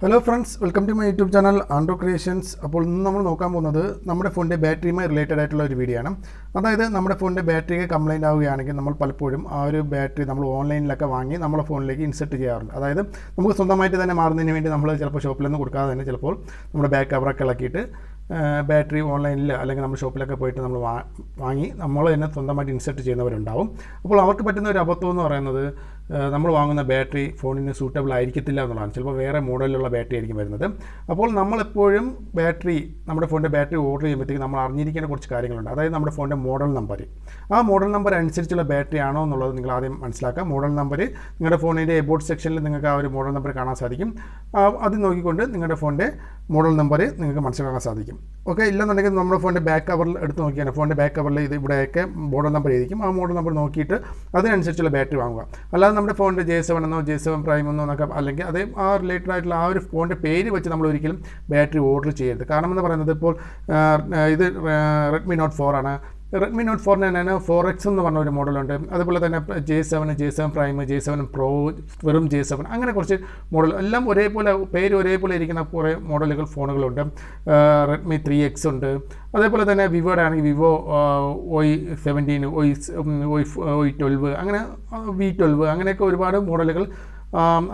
Hello friends, welcome to my YouTube channel Andro Creations. അപ്പോൾ ഇന്ന് നമ്മൾ നോക്കാൻ പോകുന്നത് നമ്മുടെ ഫോണിന്റെ ബാറ്ററിയുമായി റിലേറ്റഡ് ആയിട്ടുള്ള ഒരു വീഡിയോ ആണ്. അതായത് നമ്മുടെ ഫോണിന്റെ ബാറ്ററി കംപ്ലൈന്റ് ആവുകയാണെങ്കിൽ നമ്മൾ പലപ്പോഴും ആ ഒരു ബാറ്ററി നമ്മൾ ഓൺലൈനിലൊക്കെ വാങ്ങി നമ്മുടെ ഫോണിലേക്ക് ഇൻസെർട്ട് ചെയ്യാറുണ്ട്. അതായത് നമുക്ക് സ്വന്തമായിട്ട് തന്നെ മാറുന്നതിന് വേണ്ടി നമ്മൾ ചിലപ്പോൾ ഷോപ്പിൽ നിന്ന് കൊടുക്കാതെ തന്നെ ചിലപ്പോൾ നമ്മുടെ ബാക്ക് കവറൊക്കെ ഇളക്കിയിട്ട് ബാറ്ററി ഓൺലൈനിൽ അല്ലെങ്കിൽ നമ്മൾ ഷോപ്പിലൊക്കെ പോയിട്ട് നമ്മൾ വാങ്ങി നമ്മൾ തന്നെ സ്വന്തമായിട്ട് ഇൻസെർട്ട് ചെയ്യുന്നവരുണ്ടാവും. അപ്പോൾ അവർക്ക് പറ്റുന്ന ഒരു അബദ്ധം എന്ന് പറയുന്നത് നമ്മൾ വാങ്ങുന്ന ബാറ്ററി ഫോണിന് സൂട്ടബിൾ ആയിരിക്കത്തില്ല എന്നുള്ളതാണ്. ചിലപ്പോൾ വേറെ മോഡലിലുള്ള ബാറ്ററി ആയിരിക്കും വരുന്നത്. അപ്പോൾ നമ്മളെപ്പോഴും നമ്മുടെ ഫോണിൻ്റെ ബാറ്ററി ഓർഡർ ചെയ്യുമ്പോഴത്തേക്ക് നമ്മൾ അറിഞ്ഞിരിക്കേണ്ട കുറച്ച് കാര്യങ്ങളുണ്ട്. അതായത് നമ്മുടെ ഫോണിൻ്റെ മോഡൽ നമ്പർ, ആ മോഡൽ നമ്പർ അനുസരിച്ചുള്ള ബാറ്ററി ആണോ എന്നുള്ളത് നിങ്ങൾ ആദ്യം മനസ്സിലാക്കുക. മോഡൽ നമ്പർ നിങ്ങളുടെ ഫോണിൻ്റെ എബോട്ട് സെക്ഷനിൽ നിങ്ങൾക്ക് ആ ഒരു മോഡൽ നമ്പർ കാണാൻ സാധിക്കും. അത് നോക്കിക്കൊണ്ട് നിങ്ങളുടെ ഫോണിൻ്റെ മോഡൽ നമ്പർ നിങ്ങൾക്ക് മനസ്സിലാക്കാൻ സാധിക്കും. ഓക്കെ, ഇല്ലെന്നുണ്ടെങ്കിൽ നമ്മുടെ ഫോണിൻ്റെ ബാക്ക് കവറിൽ എടുത്ത് നോക്കിയാണ് ഫോണിൻ്റെ ബാക്ക് കവറിൽ ഇവിടെയൊക്കെ മോഡൽ നമ്പർ എഴുതിക്കും. ആ മോഡൽ നമ്പർ നോക്കിയിട്ട് അതിനനുസരിച്ചുള്ള ബാറ്ററി വാങ്ങുക. അല്ലാതെ നമ്മുടെ ഫോണിൻ്റെ J7 എന്നോ J7 പ്രൈം എന്നോ എന്നൊക്കെ അല്ലെങ്കിൽ അതേ ആ റിലേറ്റഡ് ആയിട്ടുള്ള ആ ഒരു ഫോണിൻ്റെ പേര് വെച്ച് നമ്മൾ ഒരിക്കലും ബാറ്ററി ഓർഡർ ചെയ്യരുത്. കാരണം എന്ന് പറയുന്നത് ഇപ്പോൾ ഇത് Redmi Note 4 ആണ്. Redmi Note 4 തന്നെ 4X എന്ന് പറഞ്ഞ ഒരു മോഡലുണ്ട്. അതുപോലെ തന്നെ J7 പ്രൈം, J7 Pro, വെറും J7, അങ്ങനെ കുറച്ച് മോഡൽ എല്ലാം ഒരേപോലെ പേര് ഒരേപോലെ ഇരിക്കുന്ന കുറേ മോഡലുകൾ ഫോണുകളുണ്ട്. Redmi 3X ഉണ്ട്. അതേപോലെ തന്നെ വിവോയുടെ ആണെങ്കിൽ വിവോ Y17, Y12, അങ്ങനെ V12, അങ്ങനെയൊക്കെ ഒരുപാട് മോഡലുകൾ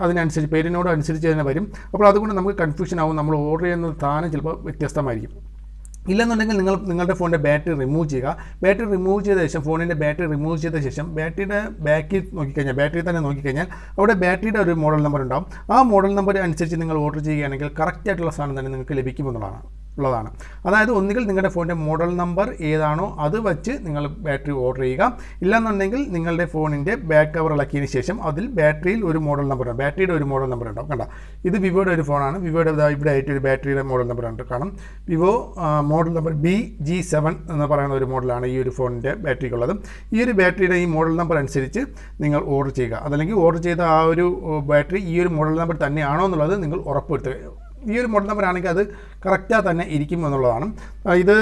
അതിനനുസരിച്ച് പേരിനോട് അനുസരിച്ച് തന്നെ വരും. അപ്പോൾ അതുകൊണ്ട് നമുക്ക് കൺഫ്യൂഷൻ ആവും. നമ്മൾ ഓർഡർ ചെയ്യുന്ന സ്ഥാനം ചിലപ്പോൾ വ്യത്യസ്തമായിരിക്കും. ഇല്ലെന്നുണ്ടെങ്കിൽ നിങ്ങളുടെ ഫോണിൻ്റെ ബാറ്ററി റിമൂവ് ചെയ്യുക. ബാറ്ററി റിമൂവ് ചെയ്ത ശേഷം ഫോണിൻ്റെ ബാറ്ററി റിമൂവ് ചെയ്ത ശേഷം ബാറ്ററിയുടെ ബാക്കിൽ നോക്കിക്കഴിഞ്ഞാൽ ബാറ്ററി തന്നെ നോക്കിക്കഴിഞ്ഞാൽ അവിടെ ബാറ്ററിയുടെ ഒരു മോഡൽ നമ്പർ ഉണ്ടാവും. ആ മോഡൽ നമ്പർ അനുസരിച്ച് നിങ്ങൾ ഓർഡർ ചെയ്യുകയാണെങ്കിൽ കറക്റ്റായിട്ടുള്ള സാധനം തന്നെ നിങ്ങൾക്ക് ലഭിക്കുമെന്നുള്ളതാണ്. അതായത് ഒന്നുകിൽ നിങ്ങളുടെ ഫോണിൻ്റെ മോഡൽ നമ്പർ ഏതാണോ അത് വെച്ച് നിങ്ങൾ ബാറ്ററി ഓർഡർ ചെയ്യുക. ഇല്ലെന്നുണ്ടെങ്കിൽ നിങ്ങളുടെ ഫോണിൻ്റെ ബാക്ക് കവർ ഇളക്കിയതിന് ശേഷം അതിൽ ബാറ്ററിയിൽ ഒരു മോഡൽ നമ്പർ ഉണ്ട്, ബാറ്ററിയുടെ ഒരു മോഡൽ നമ്പർ ഉണ്ടാവും. കണ്ട, ഇത് വിവോയുടെ ഒരു ഫോണാണ്. വിവോയുടെ ഇവിടെ ആയിട്ട് ഒരു ബാറ്ററിയുടെ മോഡൽ നമ്പർ ഉണ്ട്. കാരണം വിവോ മോഡൽ നമ്പർ BG7 എന്ന് പറയുന്ന ഒരു മോഡലാണ് ഈ ഒരു ഫോണിൻ്റെ ബാറ്ററിക്കുള്ളത്. ഈ ഒരു ബാറ്ററിയുടെ ഈ മോഡൽ നമ്പർ അനുസരിച്ച് നിങ്ങൾ ഓർഡർ ചെയ്യുക. അതല്ലെങ്കിൽ ഓർഡർ ചെയ്ത ആ ഒരു ബാറ്ററി ഈ ഒരു മോഡൽ നമ്പർ തന്നെയാണോ എന്നുള്ളത് നിങ്ങൾ ഉറപ്പുവരുത്തുക. ഈ ഒരു മോഡൽ നമ്പർ ആണെങ്കിൽ അത് കറക്റ്റാக തന്നെ ഇരിക്കും എന്നുള്ളതാണ്. ഇത്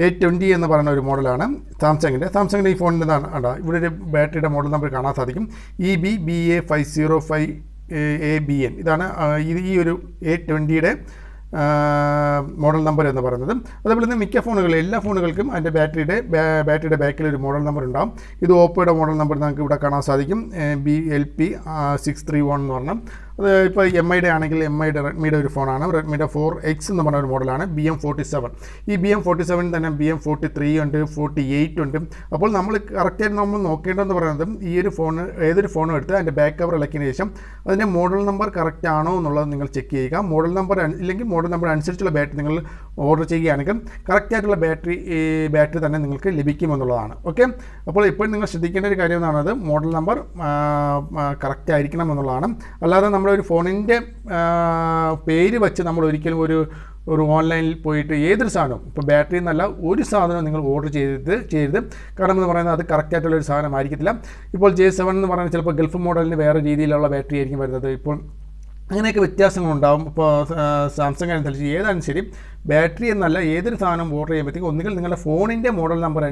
A20 എന്ന് പറയുന്ന ഒരു മോഡലാണ് സാംസങ്ങിൻ്റെ ഈ ഫോണിൻ്റെതാണ്. കണ്ടോ, ഇവിടെ ഒരു ബാറ്ററിയുടെ മോഡൽ നമ്പർ കാണാൻ സാധിക്കും. EB505ABN. ഇതാണ് ഈ ഒരു A20യുടെ മോഡൽ നമ്പർ എന്ന് പറയുന്നത്. അതേപോലെ തന്നെ മിക്ക എല്ലാ ഫോണുകൾക്കും അതിൻ്റെ ബാറ്ററിയുടെ ബാക്കിൽ ഒരു മോഡൽ നമ്പർ ഉണ്ടാകും. ഇത് ഓപ്പോയുടെ മോഡൽ നമ്പർ നമുക്ക് ഇവിടെ കാണാൻ സാധിക്കും. BLP631 എന്ന് പറഞ്ഞാൽ അത് ഇപ്പോൾ MIയുടെ ആണെങ്കിൽ റെഡ്മിയുടെ ഒരു ഫോണാണ്. റെഡ്മിയുടെ 4X എന്ന് പറഞ്ഞ ഒരു മോഡലാണ്. BM47. ഈ BM47 തന്നെ BM43 ഉണ്ട്, 48 ഉണ്ട്. അപ്പോൾ നമ്മൾ കറക്റ്റായിട്ട് നമ്മൾ നോക്കേണ്ടതെന്ന് പറയുന്നത് ഈ ഒരു ഏതൊരു ഫോണും എടുത്ത് അതിൻ്റെ ബാക്ക് കവർ ഇളക്കിയതിന് ശേഷം അതിൻ്റെ മോഡൽ നമ്പർ കറക്റ്റ് ആണോ എന്നുള്ളത് നിങ്ങൾ ചെക്ക് ചെയ്യുക. മോഡൽ നമ്പർ ഇല്ലെങ്കിൽ മോഡൽ നമ്പർ അനുസരിച്ചുള്ള ബാറ്ററി നിങ്ങൾ ഓർഡർ ചെയ്യുകയാണെങ്കിൽ കറക്റ്റായിട്ടുള്ള ബാറ്ററി തന്നെ നിങ്ങൾക്ക് ലഭിക്കുമെന്നുള്ളതാണ്. ഓക്കെ, അപ്പോൾ ഇപ്പോൾ നിങ്ങൾ ശ്രദ്ധിക്കേണ്ട ഒരു കാര്യം എന്ന് പറയുന്നത് മോഡൽ നമ്പർ കറക്റ്റ് ആയിരിക്കണം എന്നുള്ളതാണ്. അല്ലാതെ ഒരു ഫോണിൻ്റെ പേര് വെച്ച് നമ്മൾ ഒരിക്കലും ഒരു ഓൺലൈനിൽ പോയിട്ട് ഏതൊരു സാധനവും, ഇപ്പോൾ ബാറ്ററി എന്നല്ല ഒരു സാധനവും നിങ്ങൾ ഓർഡർ ചെയ്യരുത്. കാരണം എന്ന് പറയുന്നത് അത് കറക്റ്റായിട്ടുള്ളൊരു സാധനമായിരിക്കത്തില്ല. ഇപ്പോൾ J7 എന്ന് പറയുന്നത് ചിലപ്പോൾ ഗൾഫ് മോഡലിന് വേറെ രീതിയിലുള്ള ബാറ്ററി ആയിരിക്കും വരുന്നത്. ഇപ്പോൾ അങ്ങനെയൊക്കെ വ്യത്യാസങ്ങളുണ്ടാകും. ഇപ്പോൾ സാംസങ് അനുസരിച്ച് ഏതായാലും ശരി, ബാറ്ററി എന്നല്ല ഏതൊരു സാധനം ഓർഡർ ചെയ്യുമ്പോഴത്തേക്കും ഒന്നുകിൽ നിങ്ങളുടെ ഫോണിൻ്റെ മോഡൽ നമ്പർ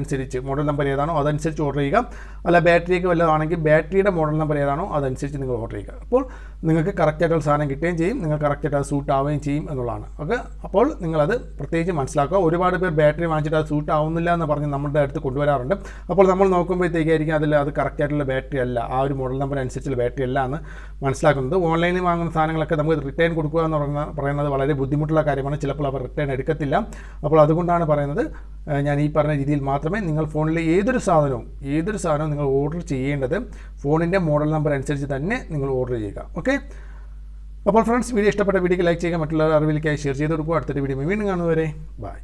ഏതാണോ അതനുസരിച്ച് ഓർഡർ ചെയ്യുക. അല്ല ബാറ്ററിയൊക്കെ വല്ലതാണെങ്കിൽ ബാറ്ററിയുടെ മോഡൽ നമ്പർ ഏതാണോ അതനുസരിച്ച് നിങ്ങൾ ഓർഡർ ചെയ്യുക. അപ്പോൾ നിങ്ങൾക്ക് കറക്റ്റായിട്ടുള്ള സാധനം കിട്ടുകയും ചെയ്യും, നിങ്ങൾ കറക്റ്റായിട്ട് അത് സൂട്ട് ആവുകയും ചെയ്യും എന്നുള്ളതാണ്. ഓക്കെ, അപ്പോൾ നിങ്ങളത് പ്രത്യേകിച്ച് മനസ്സിലാക്കുക. ഒരുപാട് പേർ ബാറ്ററി വാങ്ങിച്ചിട്ട് അത് സൂട്ട് ആവുന്നില്ല എന്ന് പറഞ്ഞ് നമ്മുടെ അടുത്ത് കൊണ്ടുവരാറുണ്ട്. അപ്പോൾ നമ്മൾ നോക്കുമ്പോഴത്തേക്കായിരിക്കും അത് കറക്റ്റായിട്ടുള്ള ബാറ്ററി അല്ല, ആ ഒരു മോഡൽ നമ്പർ അനുസരിച്ചുള്ള ബാറ്ററി അല്ല എന്ന് മനസ്സിലാക്കുന്നത്. ഓൺലൈനിൽ വാങ്ങുന്ന സാധനങ്ങളൊക്കെ നമുക്ക് റിട്ടേൺ കൊടുക്കുക എന്ന് പറയുന്നത് വളരെ ബുദ്ധിമുട്ടുള്ള കാര്യമാണ്. ചിലപ്പോൾ അവർ റിട്ടേൺ എടുക്കത്തില്ല. അപ്പോൾ അതുകൊണ്ടാണ് പറയുന്നത് ഞാൻ ഈ പറഞ്ഞ രീതിയിൽ മാത്രമേ നിങ്ങൾ ഫോണിൽ ഏതൊരു സാധനവും നിങ്ങൾ ഓർഡർ ചെയ്യേണ്ടത് ഫോണിൻ്റെ മോഡൽ നമ്പർ അനുസരിച്ച് തന്നെ നിങ്ങൾ ഓർഡർ ചെയ്യുക. ഓക്കെ, അപ്പോൾ ഫ്രണ്ട്സ്, വീഡിയോ ഇഷ്ടപ്പെട്ട വീഡിയോക്ക് ലൈക്ക് ചെയ്യുക, മറ്റുള്ളവർ അറിവിലേക്കായി ഷെയർ ചെയ്ത് കൊടുക്കുക. അടുത്തൊരു വീഡിയോ വീണ്ടും കാണുന്നവരെ ബൈ.